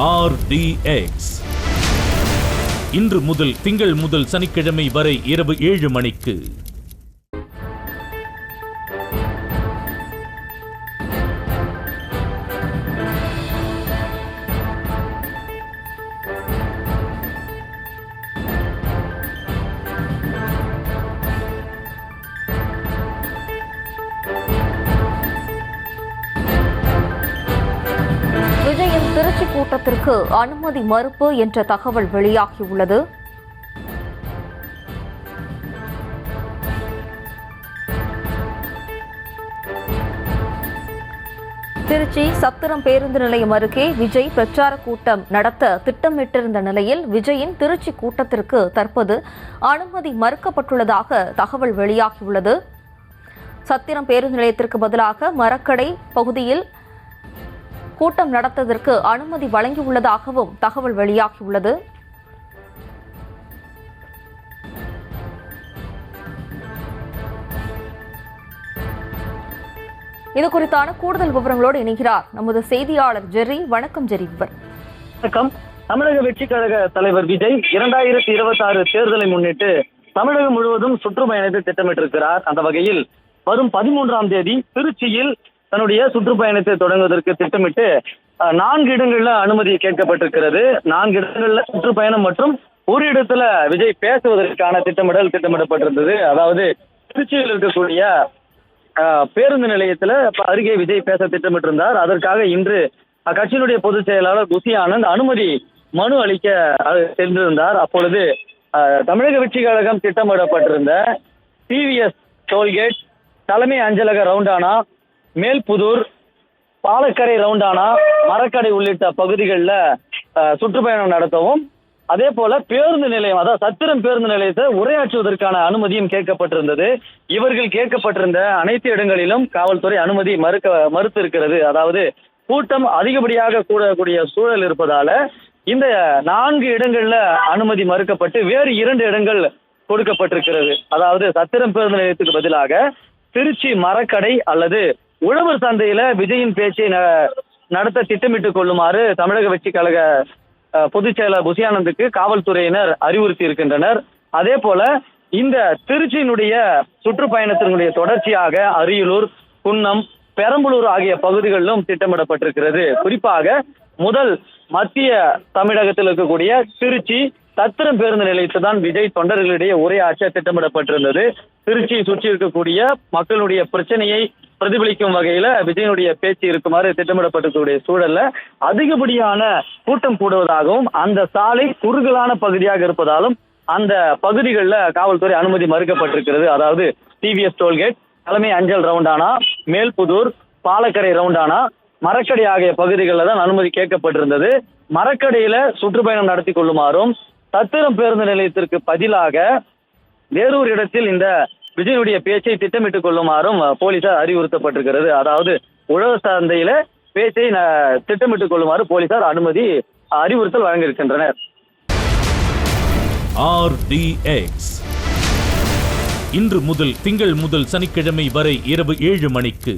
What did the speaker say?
RDX. இன்று முதல் திங்கள் முதல் சனிக்கிழமை வரை இரவு 7 மணிக்கு. விஜயின் திருச்சி கூட்டத்திற்கு அனுமதி மறுப்பு என்ற தகவல் வெளியாகியுள்ளது. திருச்சி சத்திரம் பேருந்து நிலையம் அருகே விஜய் பிரச்சார கூட்டம் நடத்த திட்டமிட்டிருந்த நிலையில் விஜயின் திருச்சி கூட்டத்திற்கு தற்போது அனுமதி மறுக்கப்பட்டுள்ளதாக தகவல் வெளியாகியுள்ளது. சத்திரம் பேருந்து நிலையத்திற்கு பதிலாக மரக்கடை பகுதியில் கூட்டம் நடத்துவதற்கு அனுமதி வழங்கியுள்ளதாகவும் தகவல் வெளியாகியுள்ளது. இது குறித்தான கூடுதல் விவரங்களோடு இணைகிறார் நமது செய்தியாளர் ஜெர்ரி. வணக்கம் ஜெர்ரி. வணக்கம். தமிழக வெற்றி கழக தலைவர் விஜய் 2026 தேர்தலை முன்னிட்டு தமிழகம் முழுவதும் சுற்றுப்பயணத்தை திட்டமிட்டிருக்கிறார். அந்த வகையில் வரும் 13ஆம் தேதி திருச்சியில் தன்னுடைய சுற்றுப்பயணத்தை தொடங்குவதற்கு திட்டமிட்டு 4 இடங்கள்ல அனுமதி கேட்கப்பட்டிருக்கிறது. 4 இடங்கள்ல சுற்றுப்பயணம் மற்றும் ஒரு இடத்துல விஜய் பேசுவதற்கான திட்டமிடப்பட்டிருந்தது. அதாவது திருச்சியில் இருக்கக்கூடிய பேருந்து நிலையத்துல அருகே விஜய் பேச திட்டமிட்டிருந்தார். அதற்காக இன்று அக்கட்சியினுடைய பொதுச் செயலாளர் புசி ஆனந்த் அனுமதி மனு அளிக்க சென்றிருந்தார். அப்பொழுது தமிழக வெற்றி கழகம் திட்டமிடப்பட்டிருந்த டிவிஎஸ் டோல்கேட், தலைமை அஞ்சலக ரவுண்டானா, மேல்புதூர், பாலக்கரை ரவுண்டானா, மரக்கடை உள்ளிட்ட பகுதிகளில் சுற்றுப்பயணம் நடத்தவும், அதே போல பேருந்து நிலையம், அதாவது சத்திரம் பேருந்து நிலையத்தை உரையாற்றுவதற்கான அனுமதியும் கேட்கப்பட்டிருந்தது. இவர்கள் கேட்கப்பட்டிருந்த அனைத்து இடங்களிலும் காவல்துறை அனுமதி மறுத்து இருக்கிறது. அதாவது கூட்டம் அதிகப்படியாக கூடக்கூடிய சூழல் இருப்பதால இந்த 4 இடங்கள்ல அனுமதி மறுக்கப்பட்டு வேறு 2 இடங்கள் கொடுக்கப்பட்டிருக்கிறது. அதாவது சத்திரம் பேருந்து நிலையத்துக்கு பதிலாக திருச்சி மரக்கடை அல்லது உழவர் சந்தையில விஜயின் பேச்சை நடத்த திட்டமிட்டுக் கொள்ளுமாறு தமிழக வெற்றி கழக பொதுச் செயலாளர் புசி ஆனந்துக்கு காவல்துறையினர் அறிவுறுத்தி இருக்கின்றனர். அதே போல இந்த திருச்சியினுடைய சுற்றுப்பயணத்தினுடைய தொடர்ச்சியாக அரியலூர், குன்னம், பெரம்பலூர் ஆகிய பகுதிகளிலும் திட்டமிடப்பட்டிருக்கிறது. குறிப்பாக முதல் மத்திய தமிழகத்தில் இருக்கக்கூடிய திருச்சி சத்திரம் பேருந்து நிலையத்தை தான் விஜய் தொண்டர்களிடையே உரையாற்ற திட்டமிடப்பட்டிருந்தது. திருச்சியை சுற்றி இருக்கக்கூடிய மக்களுடைய பிரச்சனையை பிரதிபலிக்கும் வகையில விஜயனுடைய பேச்சு இருக்குமாறு திட்டமிடப்பட்டிருக்கக்கூடிய சூழல்ல அதிகப்படியான கூட்டம் கூடுவதாகவும் அந்த சாலை குறுகலான பகுதியாக இருப்பதாலும் அந்த பகுதிகளில் காவல்துறை அனுமதி மறுக்கப்பட்டிருக்கிறது. அதாவது டிவிஎஸ் டோல்கேட், தலைமை அஞ்சல் ரவுண்டானா, மேல்புதூர், பாலக்கரை ரவுண்டானா, மரக்கடை ஆகிய பகுதிகளில் தான் அனுமதி கேட்கப்பட்டிருந்தது. மரக்கடையில சுற்றுப்பயணம் நடத்தி கொள்ளுமாறும், சத்திரம் பேருந்து நிலையத்திற்கு பதிலாக வேறொரு இடத்தில் இந்த விஜயனுடைய பேச்சை திட்டமிட்டுக் கொள்ளுமாறும் போலீசார் அறிவுறுத்தப்பட்டிருக்கிறது. அதாவது உழவர் சந்தையில பேச்சை திட்டமிட்டுக் கொள்ளுமாறு போலீசார் அறிவுறுத்தல் வழங்கியிருக்கின்றனர். RDX. இன்று முதல் திங்கள் முதல் சனிக்கிழமை வரை இரவு 7 மணிக்கு.